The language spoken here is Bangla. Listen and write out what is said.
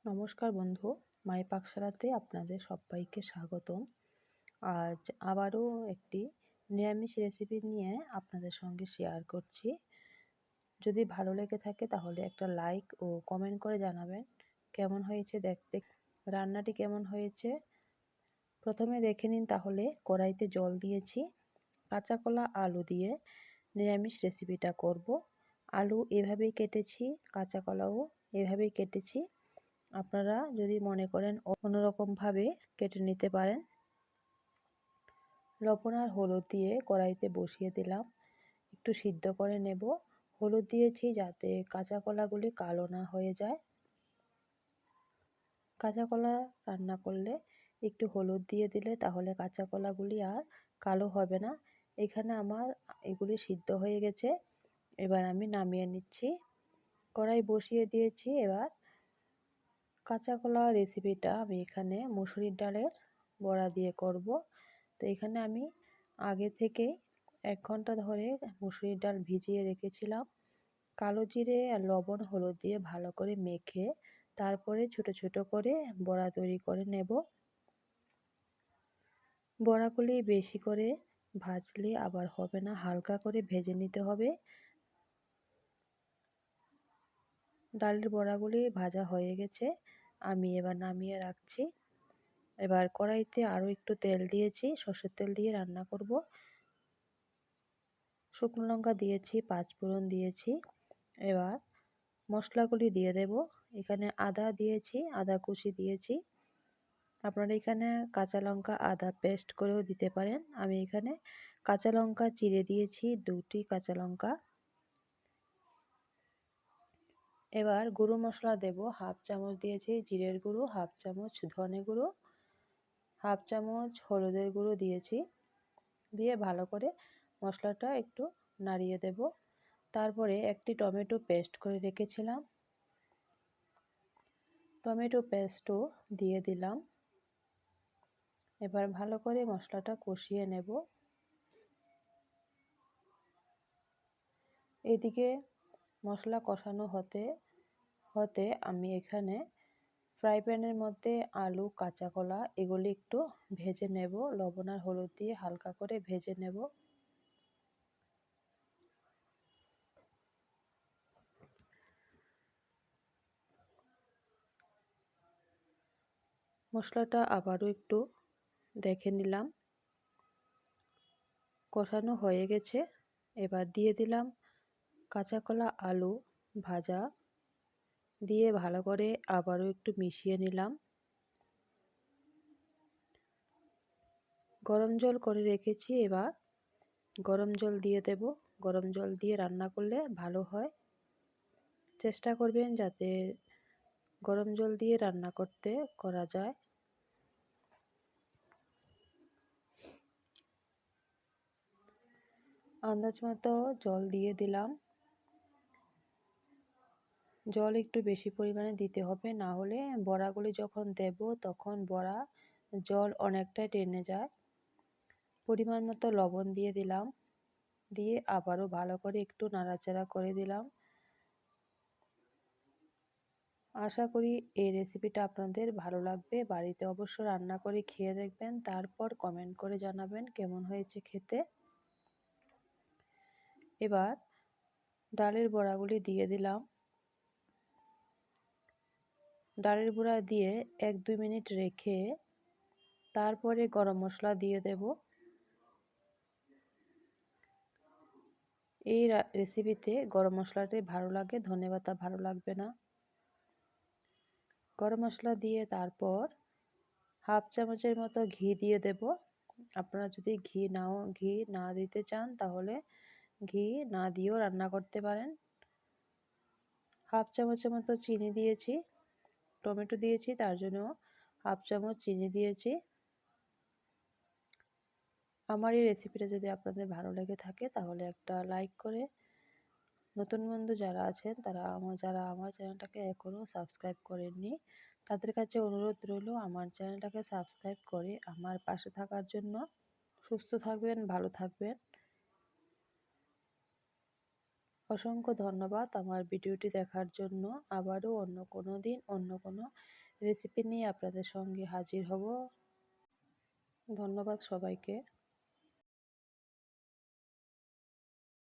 নমস্কার বন্ধু, মাই পাকশালাতে আপনাদের সবাইকে স্বাগতম। আজ আবারও একটি নিরামিষ রেসিপি নিয়ে আপনাদের সঙ্গে শেয়ার করছি। যদি ভালো লেগে থাকে তাহলে একটা লাইক ও কমেন্ট করে জানাবেন কেমন হয়েছে দেখতে। রান্নাটি কেমন হয়েছে প্রথমে দেখে নিন। তাহলে কড়াইতে জল দিয়েছি। কাঁচা কলা আলু দিয়ে নিরামিষ রেসিপিটা করব। আলু এভাবেই কেটেছি, কাঁচা কলাও এভাবেই কেটেছি। আপনারা যদি মনে করেন অন্যরকমভাবে কেটে নিতে পারেন। লবণ আর হলুদ দিয়ে কড়াইতে বসিয়ে দিলাম, একটু সিদ্ধ করে নেব। হলুদ দিয়েছি যাতে কাঁচা কলাগুলি কালো না হয়ে যায়। কাঁচা কলা রান্না করলে একটু হলুদ দিয়ে দিলে তাহলে কাঁচা কলাগুলি আর কালো হবে না। এখানে আমার এগুলি সিদ্ধ হয়ে গেছে, এবার আমি নামিয়ে নিচ্ছি। কড়াই বসিয়ে দিয়েছি। এবার কাঁচা কলা রেসিপিটা আমি এখানে মুসুরির ডালের বড়া দিয়ে করব। তো এখানে আমি আগে থেকে 1 ঘন্টা ধরে মুসুরির ডাল ভিজিয়ে রেখেছিলাম। কালো জিরে আর লবণ হলুদ দিয়ে ভালো করে মেখে তারপরে ছোট ছোট করে বড়া তৈরি করে নেব। বড়াগুলি বেশি করে ভাজলে আবার হবে না, হালকা করে ভেজে নিতে হবে। ডালের বড়াগুলি ভাজা হয়ে গেছে, আমি এবার নামিয়ে রাখছি। এবার কড়াইতে আরও একটু তেল দিয়েছি, সর্ষের তেল দিয়ে রান্না করব। শুকনো লঙ্কা দিয়েছি, 5 ফোড়ন দিয়েছি। এবার মশলাগুলি দিয়ে দেব। এখানে আদা দিয়েছি, আদা কুচি দিয়েছি। আপনারা এখানে কাঁচা লঙ্কা আদা পেস্ট করেও দিতে পারেন। আমি এখানে কাঁচা লঙ্কা চিড়ে দিয়েছি, 2টি কাঁচা লঙ্কা। এবার গুঁড়ো মশলা দেব। 1/2 চামচ দিয়েছি জিরের গুঁড়ো, 1/2 চামচ ধনে গুঁড়ো, 1/2 চামচ হলুদের গুঁড়ো দিয়েছি। দিয়ে ভালো করে মশলাটা একটু নাড়িয়ে দেব। তারপরে একটি টমেটো পেস্ট করে রেখেছিলাম, টমেটো পেস্টও দিয়ে দিলাম। এবার ভালো করে মশলাটা কষিয়ে নেব। এদিকে মশলা কষানো হতে হতে আমি এখানে ফ্রাই প্যানের মধ্যে আলু কাঁচা কলা এগুলি একটু ভেজে নেব। লবণ আর হলুদ দিয়ে হালকা করে ভেজে নেব। মশলাটা আবারও একটু দেখে নিলাম, কষানো হয়ে গেছে। এবার দিয়ে দিলাম কাঁচা কলা আলু ভাজা, দিয়ে ভালো করে আবারও একটু মিশিয়ে নিলাম। গরম জল করে রেখেছি, এবার গরম জল দিয়ে দেব। গরম জল দিয়ে রান্না করলে ভালো হয়। চেষ্টা করবেন যাতে গরম জল দিয়ে রান্না করা যায়। আন্দাজ মতো জল দিয়ে দিলাম। জল একটু বেশি পরিমাণে দিতে হবে, না হলে বড়াগুলি যখন দেব তখন বড়া জল অনেকটাই টেনে যায়। পরিমাণ মতো লবণ দিয়ে দিলাম, দিয়ে আবারও ভালো করে একটু নাড়াচাড়া করে দিলাম। আশা করি এই রেসিপিটা আপনাদের ভালো লাগবে। বাড়িতে অবশ্য রান্না করে খেয়ে দেখবেন, তারপর কমেন্ট করে জানাবেন কেমন হয়েছে খেতে। এবার ডালের বড়াগুলি দিয়ে দিলাম। ডালের বড়া দিয়ে 1-2 মিনিট রেখে তারপরে গরম মশলা দিয়ে দেব। এই রেসিপিতে গরম মশলাটাই ভালো লাগে, ধনেপাতা ভালো লাগবে না। গরম মশলা দিয়ে তারপর 1/2 চামচের মতো ঘি দিয়ে দেব। আপনারা যদি ঘি না দিতে চান তাহলে ঘি না দিয়েও রান্না করতে পারেন। 1/2 চামচের মতো চিনি দিয়েছি, টমেটো দিয়েছি তার জন্য 1/2 চামচ চিনি দিয়েছি। আমার এই রেসিপিটা যদি আপনাদের ভালো লেগে থাকে তাহলে একটা লাইক করে, নতুন বন্ধু যারা আছেন যারা আমার চ্যানেলটাকে এখনও সাবস্ক্রাইব করেননি তাদের কাছে অনুরোধ রইল আমার চ্যানেলটাকে সাবস্ক্রাইব করে আমার পাশে থাকার জন্য। সুস্থ থাকবেন, ভালো থাকবেন। অসংখ্য ধন্যবাদ আমার ভিডিওটি দেখার জন্য। আবারও অন্য কোনো দিন অন্য কোনো রেসিপি নিয়ে আপনাদের সঙ্গে হাজির হব। ধন্যবাদ সবাইকে।